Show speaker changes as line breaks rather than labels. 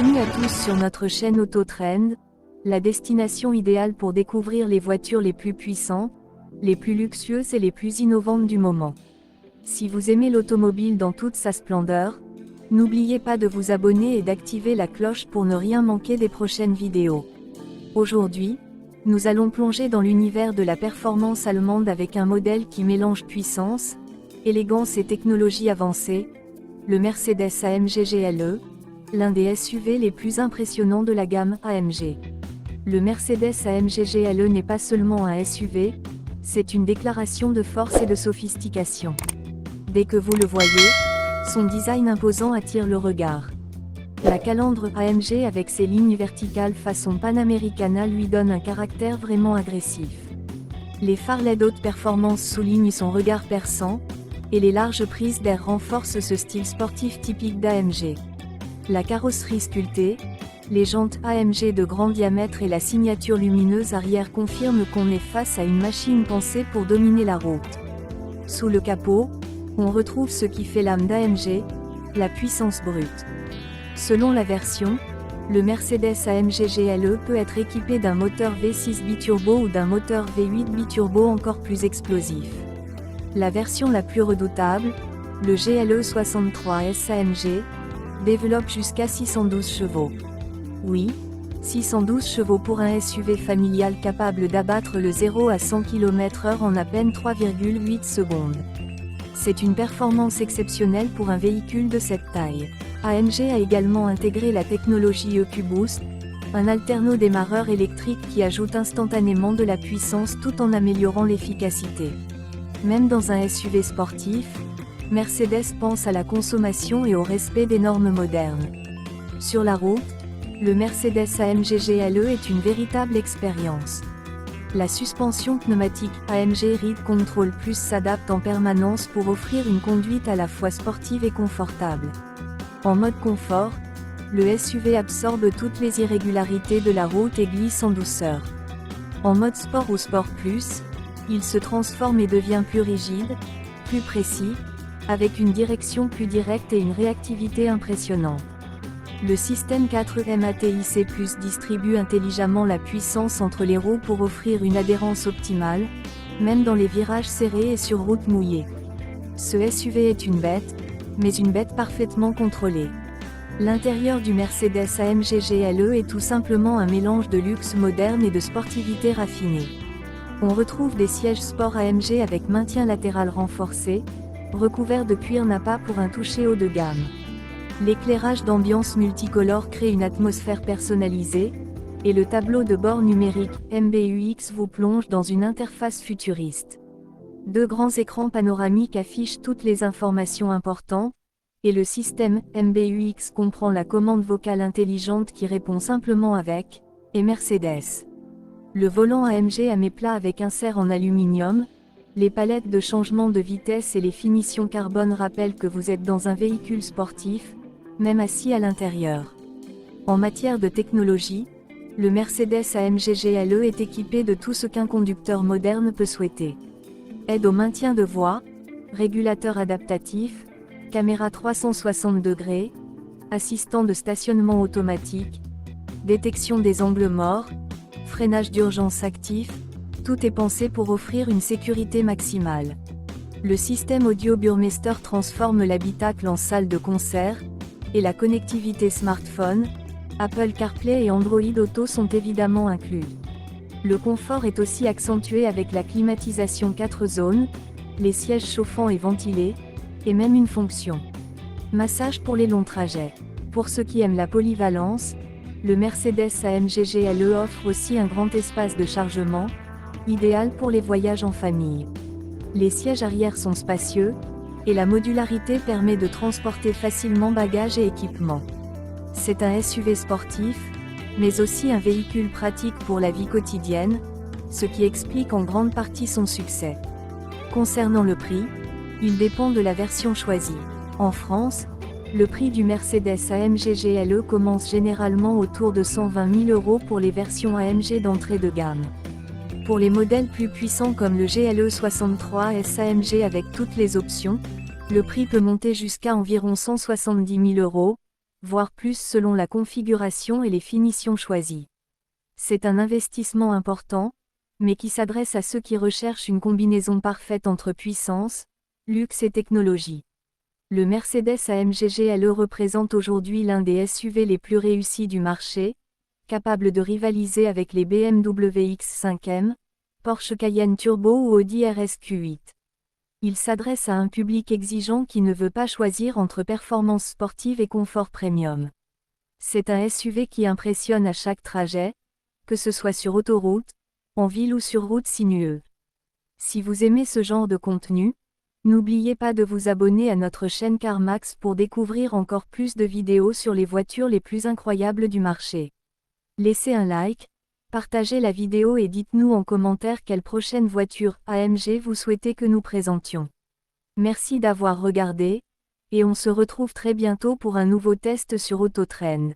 Bienvenue à tous sur notre chaîne Autotrend, la destination idéale pour découvrir les voitures les plus puissantes, les plus luxueuses et les plus innovantes du moment. Si vous aimez l'automobile dans toute sa splendeur, n'oubliez pas de vous abonner et d'activer la cloche pour ne rien manquer des prochaines vidéos. Aujourd'hui, nous allons plonger dans l'univers de la performance allemande avec un modèle qui mélange puissance, élégance et technologie avancée, le Mercedes AMG GLE, l'un des SUV les plus impressionnants de la gamme AMG. Le Mercedes AMG GLE n'est pas seulement un SUV, c'est une déclaration de force et de sophistication. Dès que vous le voyez, son design imposant attire le regard. La calandre AMG avec ses lignes verticales façon Panamericana lui donne un caractère vraiment agressif. Les phares LED haute performance soulignent son regard perçant, et les larges prises d'air renforcent ce style sportif typique d'AMG. La carrosserie sculptée, les jantes AMG de grand diamètre et la signature lumineuse arrière confirment qu'on est face à une machine pensée pour dominer la route. Sous le capot, on retrouve ce qui fait l'âme d'AMG, la puissance brute. Selon la version, le Mercedes AMG GLE peut être équipé d'un moteur V6 biturbo ou d'un moteur V8 biturbo encore plus explosif. La version la plus redoutable, le GLE 63S AMG, développe jusqu'à 612 chevaux. Oui, 612 chevaux pour un SUV familial capable d'abattre le 0 à 100 km/h en à peine 3,8 secondes. C'est une performance exceptionnelle pour un véhicule de cette taille. AMG a également intégré la technologie EcoBoost, un alterno-démarreur électrique qui ajoute instantanément de la puissance tout en améliorant l'efficacité. Même dans un SUV sportif, Mercedes pense à la consommation et au respect des normes modernes. Sur la route, le Mercedes AMG GLE est une véritable expérience. La suspension pneumatique AMG Ride Control Plus s'adapte en permanence pour offrir une conduite à la fois sportive et confortable. En mode confort, le SUV absorbe toutes les irrégularités de la route et glisse en douceur. En mode sport ou sport plus, il se transforme et devient plus rigide, plus précis, avec une direction plus directe et une réactivité impressionnante. Le système 4M ATIC+ distribue intelligemment la puissance entre les roues pour offrir une adhérence optimale, même dans les virages serrés et sur route mouillée. Ce SUV est une bête, mais une bête parfaitement contrôlée. L'intérieur du Mercedes AMG GLE est tout simplement un mélange de luxe moderne et de sportivité raffinée. On retrouve des sièges sport AMG avec maintien latéral renforcé, recouvert de cuir nappa pour un toucher haut de gamme. L'éclairage d'ambiance multicolore crée une atmosphère personnalisée, et le tableau de bord numérique MBUX vous plonge dans une interface futuriste. Deux grands écrans panoramiques affichent toutes les informations importantes, et le système MBUX comprend la commande vocale intelligente qui répond simplement avec « et Mercedes ». Le volant AMG à méplat avec insert en aluminium, les palettes de changement de vitesse et les finitions carbone rappellent que vous êtes dans un véhicule sportif, même assis à l'intérieur. En matière de technologie, le Mercedes AMG GLE est équipé de tout ce qu'un conducteur moderne peut souhaiter. Aide au maintien de voie, régulateur adaptatif, caméra 360 degrés, assistant de stationnement automatique, détection des angles morts, freinage d'urgence actif, tout est pensé pour offrir une sécurité maximale. Le système audio Burmester transforme l'habitacle en salle de concert, et la connectivité smartphone, Apple CarPlay et Android Auto sont évidemment inclus. Le confort est aussi accentué avec la climatisation 4 zones, les sièges chauffants et ventilés, et même une fonction massage pour les longs trajets. Pour ceux qui aiment la polyvalence, le Mercedes AMG GLE offre aussi un grand espace de chargement, idéal pour les voyages en famille. Les sièges arrière sont spacieux, et la modularité permet de transporter facilement bagages et équipements. C'est un SUV sportif, mais aussi un véhicule pratique pour la vie quotidienne, ce qui explique en grande partie son succès. Concernant le prix, il dépend de la version choisie. En France, le prix du Mercedes AMG GLE commence généralement autour de 120 000 € pour les versions AMG d'entrée de gamme. Pour les modèles plus puissants comme le GLE 63S AMG avec toutes les options, le prix peut monter jusqu'à environ 170 000 €, voire plus selon la configuration et les finitions choisies. C'est un investissement important, mais qui s'adresse à ceux qui recherchent une combinaison parfaite entre puissance, luxe et technologie. Le Mercedes-AMG GLE représente aujourd'hui l'un des SUV les plus réussis du marché, capable de rivaliser avec les BMW X5M, Porsche Cayenne Turbo ou Audi RS-Q8. Il s'adresse à un public exigeant qui ne veut pas choisir entre performance sportive et confort premium. C'est un SUV qui impressionne à chaque trajet, que ce soit sur autoroute, en ville ou sur route sinueuse. Si vous aimez ce genre de contenu, n'oubliez pas de vous abonner à notre chaîne CarMax pour découvrir encore plus de vidéos sur les voitures les plus incroyables du marché. Laissez un like, partagez la vidéo et dites-nous en commentaire quelle prochaine voiture AMG vous souhaitez que nous présentions. Merci d'avoir regardé, et on se retrouve très bientôt pour un nouveau test sur Autotrend.